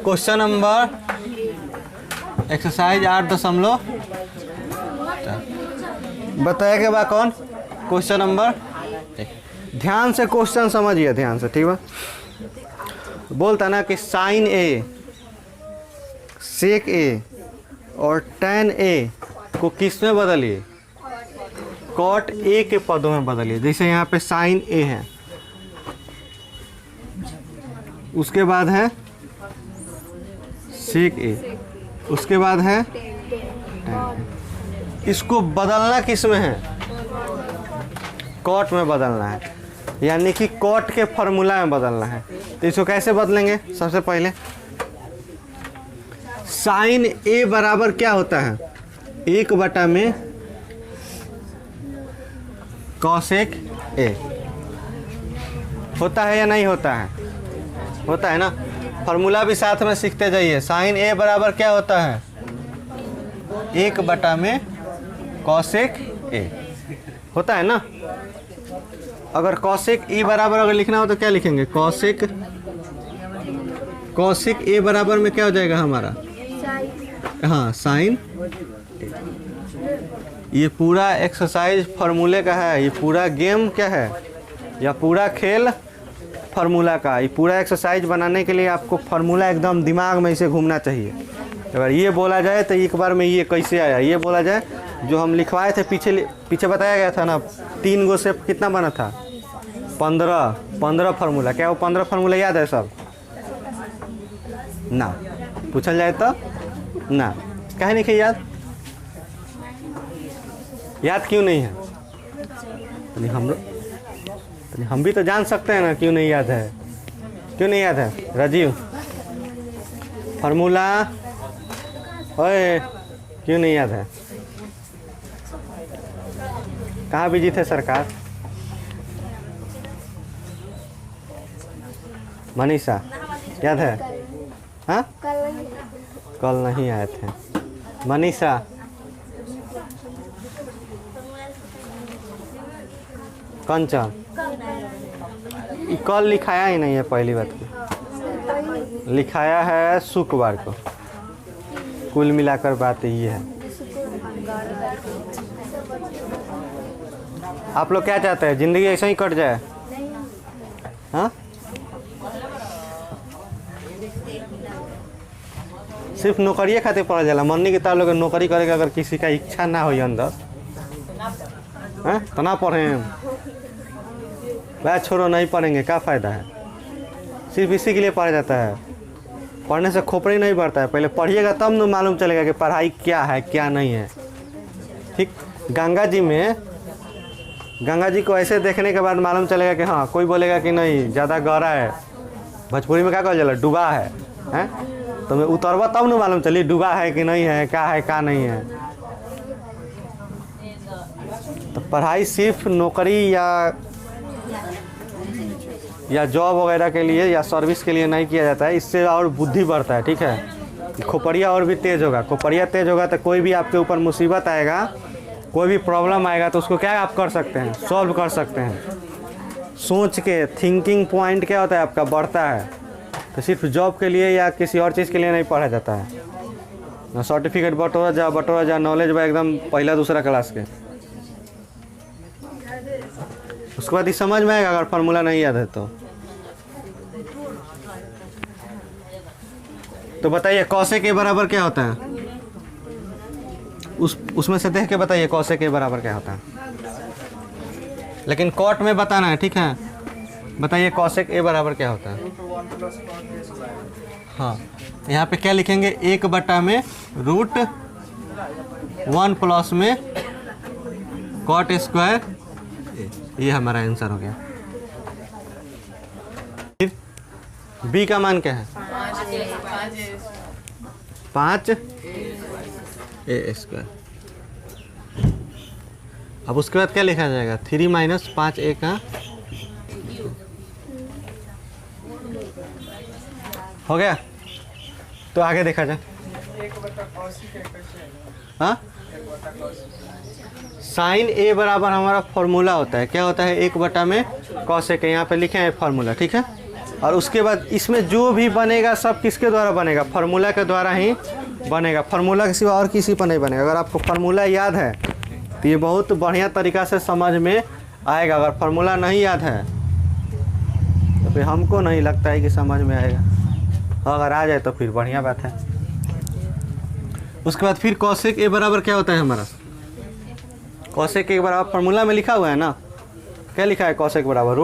Question number exercise 8.4 बताया के बाद कौन क्वेश्चन नंबर। ध्यान से क्वेश्चन समझिए, ध्यान से, ठीक है। बोलता ना कि साइन ए, सेक ए और टैन ए को किस में बदलिए, कॉट ए के पदों में बदलिए। जैसे यहाँ पे साइन ए है, उसके बाद है सेक ए, उसके बाद है टैन। इसको बदलना किस में है, कॉट में बदलना है, यानी कि कॉट के फॉर्मूला में बदलना है। तो इसको कैसे बदलेंगे, सबसे पहले साइन ए बराबर क्या होता है, 1 में कॉसेक ए होता है या नहीं होता है, होता है ना। फॉर्मूला भी साथ में सीखते जाइए। साइन ए बराबर क्या होता है, 1 में कॉसेक ए होता है ना। अगर कॉसेक ए बराबर अगर लिखना हो तो क्या लिखेंगे, कॉसेक ए बराबर में क्या हो जाएगा हमारा, हाँ साइन। ये पूरा एक्सरसाइज फार्मूले का है, ये पूरा गेम क्या है, या पूरा खेल फार्मूला का। ये पूरा एक्सरसाइज बनाने के लिए आपको फार्मूला एकदम दिमाग में इसे घूमना चाहिए। अगर ये बोला जाए तो एक बार में ये कैसे आया, ये बोला जाए जो हम लिखवाए थे पीछे बताया गया था ना, 3 गो से कितना बना था, 15 फार्मूला। क्या वो 15 फार्मूला याद है सब ना, पूछल जाए तो ना, काहे नहीं याद, याद क्यों नहीं है, हम भी तो जान सकते हैं ना क्यों नहीं याद है, क्यों नहीं याद है राजीव, फार्मूला ओए क्यों नहीं याद है, कहाँ बिजी थे सरकार, मनीषा याद है, हाँ कल नहीं आए थे मनीषा, कंचन कल लिखाया ही नहीं है, पहली बात की लिखाया है शुक्रवार को, कुल मिलाकर बात ये है। आप लोग क्या चाहते हैं, जिंदगी ऐसे ही कट जाए, हाँ सिर्फ नौकरी खातिर पढ़ा जाला, मन्नी के तार लोग नौकरी करे अगर किसी का इच्छा ना हो अंदर, हैं तो ना पढ़ें, वह छोड़ो नहीं पढ़ेंगे, क्या फ़ायदा है। सिर्फ इसी के लिए पढ़ा जाता है, पढ़ने से खोपड़ी नहीं बढ़ता है, पहले पढ़िएगा तब न मालूम चलेगा कि पढ़ाई क्या है क्या नहीं है। ठीक, गंगा जी को ऐसे देखने के बाद मालूम चलेगा कि हाँ, कोई बोलेगा कि नहीं ज़्यादा गहरा है, भोजपुरी में क्या कहल जाला, डूबा है, हैं तो मैं उतरवा तब न मालूम चली डूबा है कि नहीं है, क्या नहीं है। तो पढ़ाई सिर्फ नौकरी या जॉब वगैरह के लिए या सर्विस के लिए नहीं किया जाता है, इससे और बुद्धि बढ़ता है। ठीक है, खोपड़िया और भी तेज़ होगा, खोपड़िया तेज़ होगा तो कोई भी आपके ऊपर मुसीबत आएगा, कोई भी प्रॉब्लम आएगा तो उसको क्या आप कर सकते हैं, सॉल्व कर सकते हैं। सोच के थिंकिंग पॉइंट क्या होता है आपका, बढ़ता है। तो सिर्फ जॉब के लिए या किसी और चीज़ के लिए नहीं पढ़ा जाता है ना, सर्टिफिकेट बटोरा जा नॉलेज बा एकदम पहला दूसरा क्लास के। उसके बाद ही समझ में आएगा अगर फार्मूला नहीं याद है तो बताइए कॉसेक के बराबर क्या होता है, उसमें से देख के बताइए कॉसेक के बराबर क्या होता है, लेकिन कॉट में बताना है। ठीक है, बताइए कॉसेक ए बराबर क्या होता है। हाँ, यहाँ पे क्या लिखेंगे, 1 में √1 प्लस में कॉट स्क्वायर, ये हमारा आंसर हो गया। फिर बी का मान क्या है, 5 ए स्क्वायर। अब उसके बाद क्या लिखा जाएगा, 3 - 5a का हो गया। तो आगे देखा जाए, हाँ साइन ए बराबर हमारा फॉर्मूला होता है, क्या होता है, 1 में कॉसेक, यहाँ पे लिखे हैं फॉर्मूला। ठीक है, और उसके बाद इसमें जो भी बनेगा सब किसके द्वारा बनेगा, फार्मूला के द्वारा ही बनेगा, फार्मूला के सिवा और किसी पर नहीं बनेगा। अगर आपको फार्मूला याद है तो ये बहुत बढ़िया तरीक़ा से समझ में आएगा। अगर फार्मूला नहीं याद है तो फिर हमको नहीं लगता है कि समझ में आएगा, अगर आ जाए तो फिर बढ़िया बात है। उसके बाद फिर कॉसेक ए बराबर क्या होता है हमारा, कॉसेक ए बराबर फार्मूला में लिखा हुआ है ना, क्या लिखा है, कॉसेक बराबर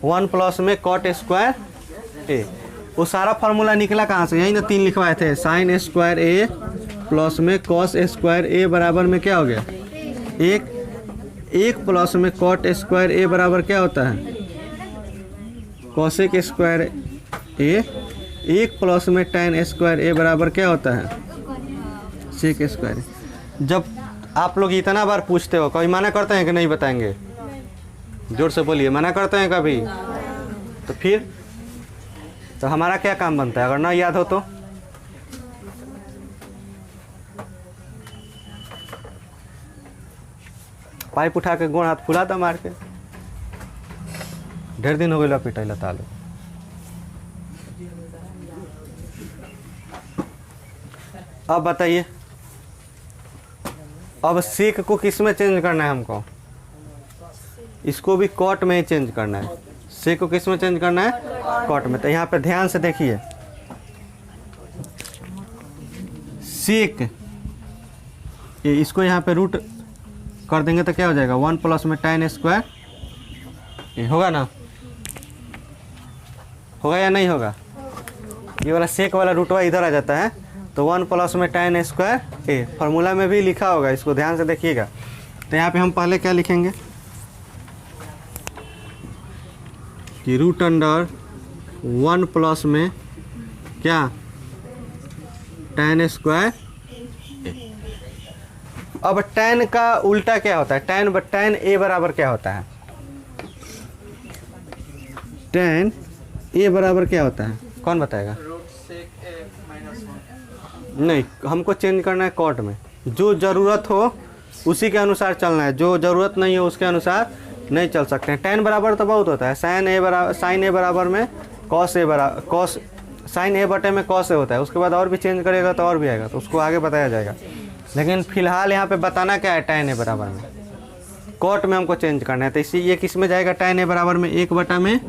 √1 प्लस में कॉट स्क्वायर ए। वो सारा फार्मूला निकला कहाँ से, यही ना 3 लिखवाए थे, साइन स्क्वायर ए प्लस में कॉस स्क्वायर ए बराबर में क्या हो गया 1 प्लस में कॉट स्क्वायर ए बराबर क्या होता है कॉसेक स्क्वायर ए, 1 प्लस में tan स्क्वायर ए बराबर क्या होता है सेक स्क्वायर। जब आप लोग इतना बार पूछते हो, कभी मना करते हैं कि नहीं बताएंगे, जोर से बोलिए, मना करते हैं कभी, तो फिर तो हमारा क्या काम बनता है अगर ना याद हो तो। पाइप उठा के गोड़ हाथ फुला था मार के, ढेर दिन हो गए पिटाइला तालो। अब बताइए, अब सेक को किस में चेंज करना है हमको, इसको भी कॉट में ही चेंज करना है। सेक को किस में चेंज करना है, कॉट में। तो यहाँ पे ध्यान से देखिए, सेक इसको यहाँ पे रूट कर देंगे तो क्या हो जाएगा 1 प्लस में tan स्क्वायर होगा ना, होगा या नहीं होगा, ये वाला सेक वाला रूटवा इधर आ जाता है तो 1 प्लस में tan स्क्वायर ए, फार्मूला में भी लिखा होगा, इसको ध्यान से देखिएगा। तो यहाँ पे हम पहले क्या लिखेंगे कि √1 प्लस में क्या tan स्क्वायर। अब tan का उल्टा क्या होता है, tan ए बराबर क्या होता है, tan ए बराबर क्या होता है, कौन बताएगा। नहीं, हमको चेंज करना है कॉट में, जो ज़रूरत हो उसी के अनुसार चलना है, जो ज़रूरत नहीं हो उसके अनुसार नहीं चल सकते हैं। tan बराबर तो बहुत होता है, साइन ए बराबर में कॉस ए बराबर कॉस साइन ए बटे में कॉस ए होता है, उसके बाद और भी चेंज करेगा तो और भी आएगा, तो उसको आगे बताया जाएगा। लेकिन फिलहाल यहाँ पे बताना क्या है, tan ए बराबर में कॉट में हमको चेंज करना है। तो इसी ये किस में जाएगा, tan ए बराबर में 1 बटा में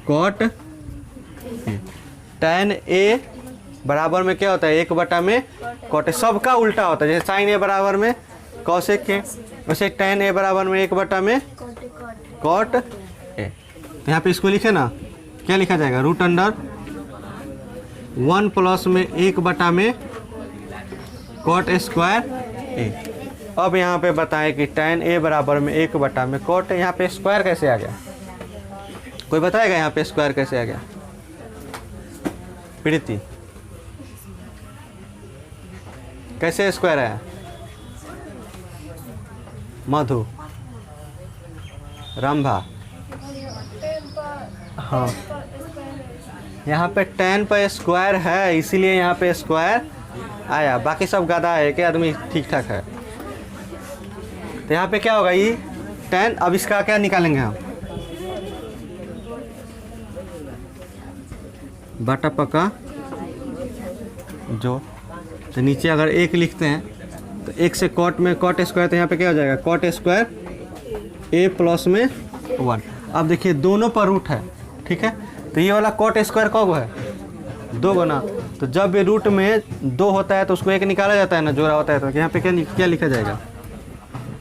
कॉट, tan ए बराबर में क्या होता है 1 बटा में कॉट। सबका उल्टा होता है, जैसे साइन ए बराबर में कॉसेक के, वैसे tan ए बराबर में 1 बटा में कॉट ए। यहाँ पे इसको लिखे ना, क्या लिखा जाएगा √1 प्लस में 1 बटा में कॉट स्क्वायर ए। अब यहाँ पे बताएं कि tan ए बराबर में 1 बटा में कॉट, यहाँ पे स्क्वायर कैसे आ गया, कोई बताएगा यहाँ पे स्क्वायर कैसे आ गया, प्रीति कैसे स्क्वायर आया, मधु, रंभा, हाँ यहाँ पे tan पे स्क्वायर है इसीलिए यहाँ पे स्क्वायर आया, बाकी सब गधा है कि आदमी ठीक ठाक है। तो यहाँ पे क्या होगा ये tan, अब इसका क्या निकालेंगे हम, बटा पका जो, तो नीचे अगर 1 लिखते हैं तो 1 से कॉट में कॉट स्क्वायर, तो यहाँ पे क्या हो जाएगा कॉट स्क्वायर ए प्लस में 1। अब देखिए दोनों पर रूट है, ठीक है, तो ये वाला कॉट स्क्वायर कब है 2 गुना, तो जब ये रूट में 2 होता है तो उसको 1 निकाला जाता है ना, जोड़ा होता है, तो यहाँ पे क्या लिखा जाएगा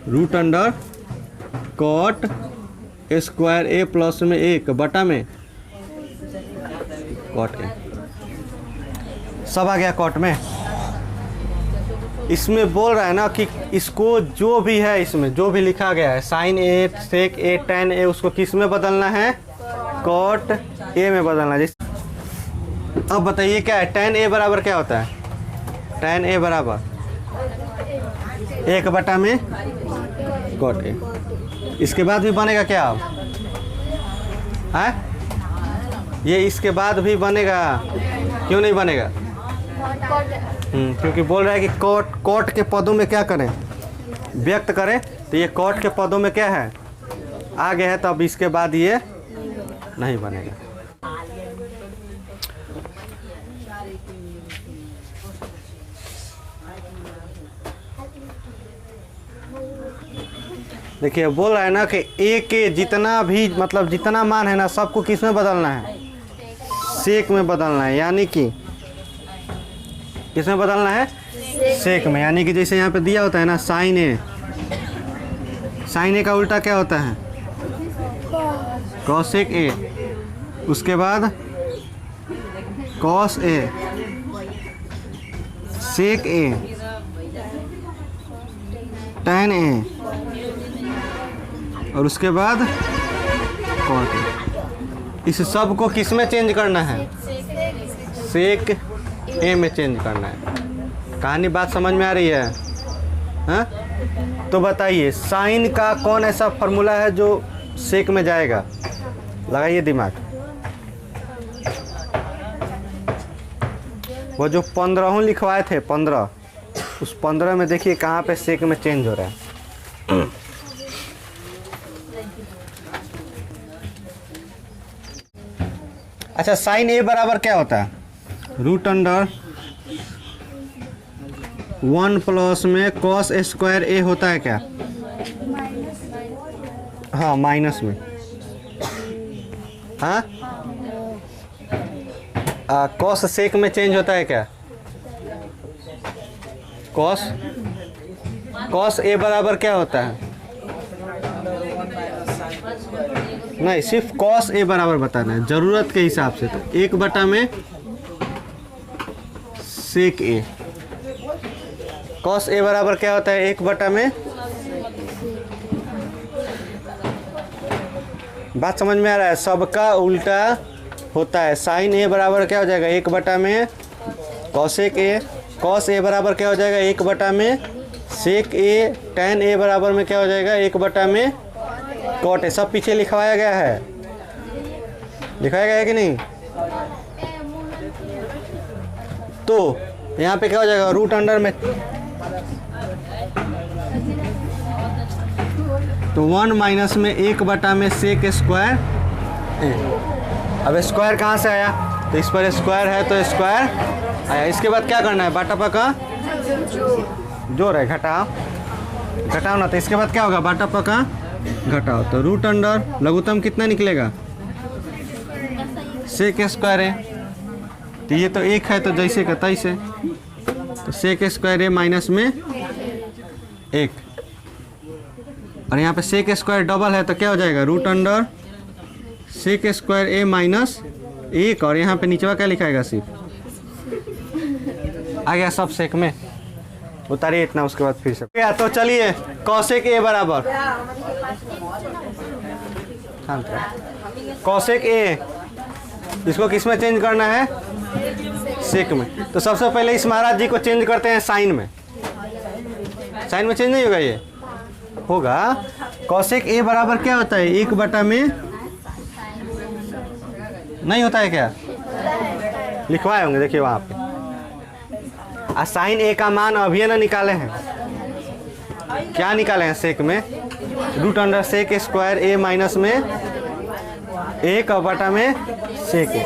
√ कॉट स्क्वायर ए प्लस में 1 बटा में कॉट ए। सब आ गया कॉट में। इसमें बोल रहा है ना कि इसको जो भी है, इसमें जो भी लिखा गया है साइन ए सेक ए tan ए, उसको किस में बदलना है कॉट ए में बदलना है। अब बताइए क्या है, tan ए बराबर क्या होता है, tan ए बराबर 1 बटा में कॉट ए। इसके बाद भी बनेगा क्या अब है, ये इसके बाद भी बनेगा, क्यों नहीं बनेगा, क्योंकि बोल रहा है कि कॉट के पदों में क्या करें, व्यक्त करें, तो ये कॉट के पदों में क्या है आ गया है, तो अब इसके बाद ये नहीं बनेगा। देखिए बोल रहा है ना कि ए के जितना भी मतलब जितना मान है ना सबको किस में बदलना है, सेक में बदलना है। यानी कि किस में बदलना है, सेक में। यानी कि जैसे यहाँ पे दिया होता है ना साइन ए, साइन ए का उल्टा क्या होता है, कॉसेक ए। उसके बाद cos A, sec A, tan A, और उसके बाद कॉट ए। इस सब को किस में चेंज करना है, सेक ए में चेंज करना है। कहानी बात समझ में आ रही है? हाँ, तो बताइए साइन का कौन ऐसा फॉर्मूला है जो सेक में जाएगा, लगाइए दिमाग। वो जो 15 लिखवाए थे 15, उस 15 में देखिए कहाँ पे सेक में चेंज हो रहा है। अच्छा, साइन ए बराबर क्या होता है, रूट अंडर 1 प्लस में कॉस स्क्वायर ए होता है क्या? हाँ, माइनस में। हाँ, कॉस सेक में चेंज होता है क्या? कॉस ए बराबर क्या होता है? नहीं, सिर्फ कॉस ए बराबर बताना है जरूरत के हिसाब से। तो 1 में सेक ए, कॉस ए बराबर क्या होता है, 1 में। बात समझ में आ रहा है? सबका उल्टा होता है। साइन ए बराबर क्या हो जाएगा, 1 में कॉसेक ए। कॉस ए बराबर क्या हो जाएगा, 1 में सेक ए। टैन ए बराबर में क्या हो जाएगा, 1 में कॉट ए। सब पीछे लिखवाया गया है, लिखवाया गया है कि नहीं? तो यहाँ पे क्या हो जाएगा, रूट अंडर में तो 1 माइनस में 1 में सेक स्क्वायर ए। अब स्क्वायर कहाँ से आया, तो इस पर स्क्वायर है तो स्क्वायर आया। इसके बाद क्या करना है, बाटा पका जोड़ है, घटाओ ना। तो इसके बाद क्या होगा, बाटा पका घटाओ। तो रूट अंडर लघुत्तम कितना निकलेगा, सेक स्क्वायर ए। तो ये तो 1 है तो जैसे का तैसे, तो सेक स्क्वायर ए माइनस में 1, और यहाँ पे सेक स्क्वायर डबल है तो क्या हो जाएगा, रूट अंडर सेक स्क्वायर ए माइनस 1। और यहाँ पे नीचवा क्या लिखाएगा, सिर्फ आ गया सब सेक में। उतारिए इतना, उसके बाद फिर से गया। तो चलिए कॉसेक ए बराबर कॉसेक ए, इसको किस में चेंज करना है, सेक में। तो सबसे पहले इस महाराज जी को चेंज करते हैं साइन में। साइन में चेंज नहीं होगा, ये होगा कॉसेक ए बराबर क्या होता है, 1 में नहीं होता है क्या, लिखवाए होंगे देखिए वहाँ पे। साइन ए का मान अभी ना निकाले हैं, क्या निकाले हैं, सेक में रूट अंडर सेक स्क्वायर ए माइनस में 1 में सेक ए।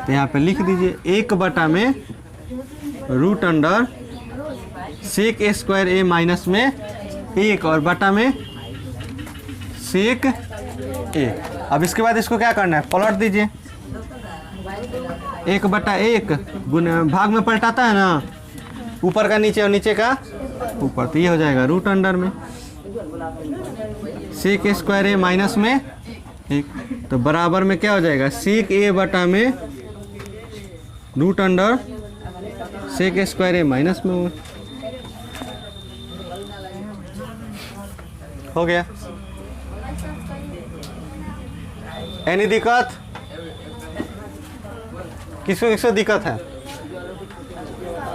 तो यहाँ पे लिख दीजिए 1 में रूट अंडर सेक स्क्वायर ए माइनस में 1 और बटा में सेक ए। अब इसके बाद इसको क्या करना है, पलट दीजिए। 1/1 भाग में पलटाता है ना, ऊपर का नीचे और नीचे का ऊपर, तो ये हो जाएगा रूट अंडर में सेक स्क्वायर ए माइनस में 1। तो बराबर में क्या हो जाएगा, सेक ए बटा में रूट अंडर सेक स्क्वायर ए माइनस में 1 हो गया। एनी दिक्कत, किसको किसको दिक्कत है?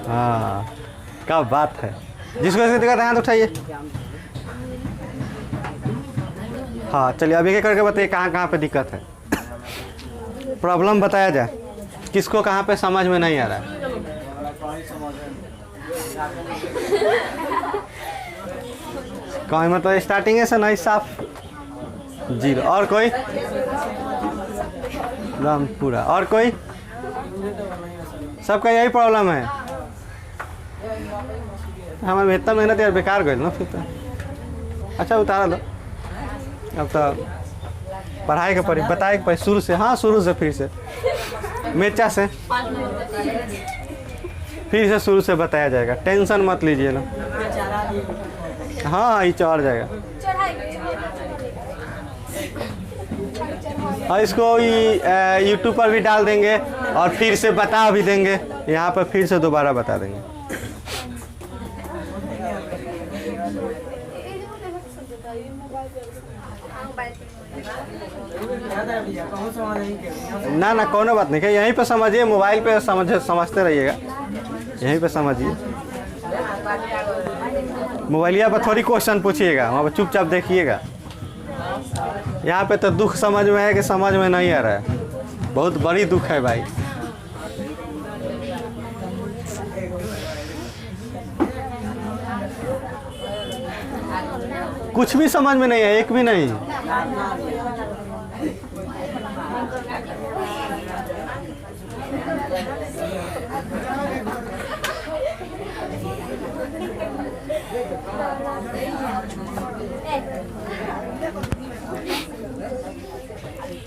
हाँ, क्या बात है, जिसको इसकी दिक्कत है हाथ उठाइए। हाँ चलिए, अभी क्या करके बताइए कहाँ कहाँ पे दिक्कत है, प्रॉब्लम बताया जाए, किसको कहाँ पे समझ में नहीं आ रहा है। कहीं मतलब स्टार्टिंग से नहीं साफ 0। और कोई एकदम पूरा। और कोई? सबका यही प्रॉब्लम है। हमारे इतना मेहनत यार बेकार गई ना फिर तो। अच्छा उतारा लो। अब तो पढ़ाई के पढ़ी बताए के शुरू से। हाँ शुरू से फिर से मेचा से फिर से शुरू से बताया जाएगा, टेंशन मत लीजिए ना। हाँ ये चढ़ जाएगा। और इसको यूट्यूब पर भी डाल देंगे और फिर से बता भी देंगे, यहाँ पर फिर से दोबारा बता देंगे। ना ना कोनो बात नहीं, यहीं पे समझिए, मोबाइल पे समझते रहिएगा, यहीं पे समझिए। मोबाइलिया पर थोड़ी क्वेश्चन पूछिएगा, वहाँ पर चुपचाप देखिएगा। यहाँ पे तो दुख समझ में है कि समझ में नहीं आ रहा है, बहुत बड़ी दुख है भाई। कुछ भी समझ में नहीं है, एक भी नहीं।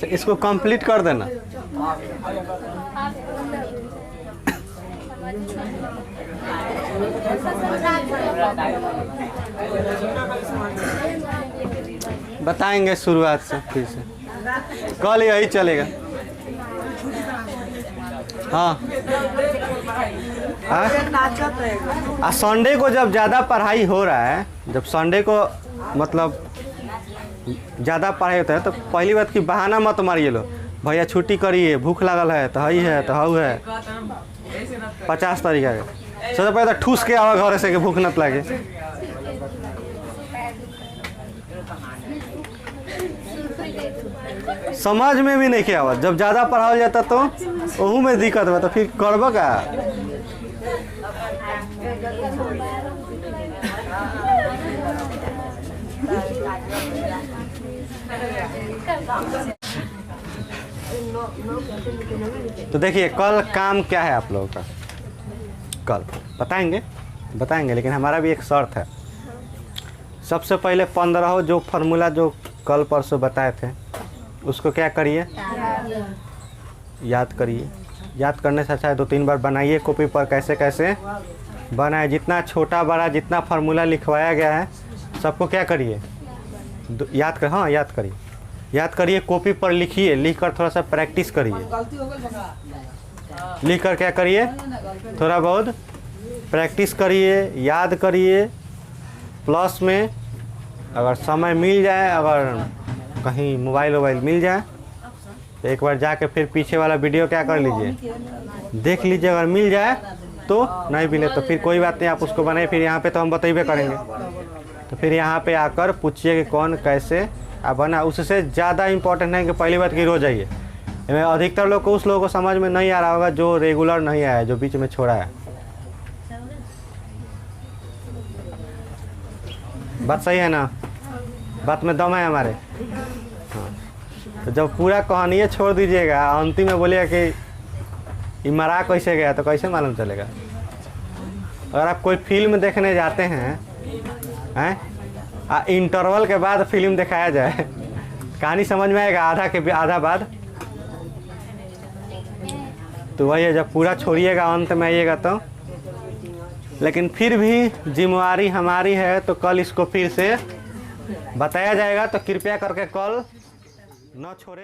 इसको कंप्लीट कर देना। बताएंगे शुरुआत से फिर से, कल यही चलेगा। हाँ संडे को जब ज़्यादा पढ़ाई हो रहा है, जब संडे को मतलब ज़्यादा पढ़ाई होता है, तो पहली बात की बहाना मत मारिए लो, भैया छुट्टी करिए, भूख लगल है तो हई है तो हाउ है, 50 तरीका के। सबसे पहले तो ठूस के आवा घर से कि भूख नत लगे। समझ में भी नहीं आवा, जब ज़्यादा पढ़ाया जाता तो ओहू में दिक्कत हुआ, तो फिर करब का। तो देखिए कल काम क्या है आप लोगों का, कल बताएंगे, लेकिन हमारा भी एक शर्त है। सबसे पहले 15 जो फार्मूला जो कल परसों बताए थे उसको क्या करिए, याद करिए। याद करने से अच्छा है 2-3 बार बनाइए कॉपी पर, कैसे कैसे बनाए। जितना छोटा बड़ा जितना फार्मूला लिखवाया गया है सबको क्या करिए, याद कर। हाँ याद करिए, कॉपी पर लिखिए, लिख कर थोड़ा सा प्रैक्टिस करिए। लिख कर क्या करिए, थोड़ा बहुत प्रैक्टिस करिए, याद करिए। प्लस में अगर समय मिल जाए, अगर कहीं मोबाइल मिल जाए तो एक बार जाके फिर पीछे वाला वीडियो क्या कर लीजिए, देख लीजिए। अगर मिल जाए तो, नहीं मिले तो फिर कोई बात नहीं, आप उसको बनाए। फिर यहाँ पे तो हम बतेबे करेंगे, तो फिर यहाँ पे आकर पूछिए कि कौन कैसे आप बना। उससे ज़्यादा इम्पोर्टेंट है कि पहली बात की रोज़ आइए। अधिकतर लोग को, उस लोगों को समझ में नहीं आ रहा होगा जो रेगुलर नहीं आया, जो बीच में छोड़ा है। बात सही है ना, बात में दम है हमारे। हाँ तो जब पूरा कहानी छोड़ दीजिएगा, अंतिम में बोलिएगा कि मरा कैसे गया, तो कैसे मालूम चलेगा। अगर आप कोई फिल्म देखने जाते हैं इंटरवल के बाद फिल्म दिखाया जाए, कहानी समझ में आएगा आधा बाद। तो वही है, जब पूरा छोड़िएगा अंत में आइएगा तो। लेकिन फिर भी जिम्मेवारी हमारी है, तो कल इसको फिर से बताया जाएगा, तो कृपया करके कल न छोड़े।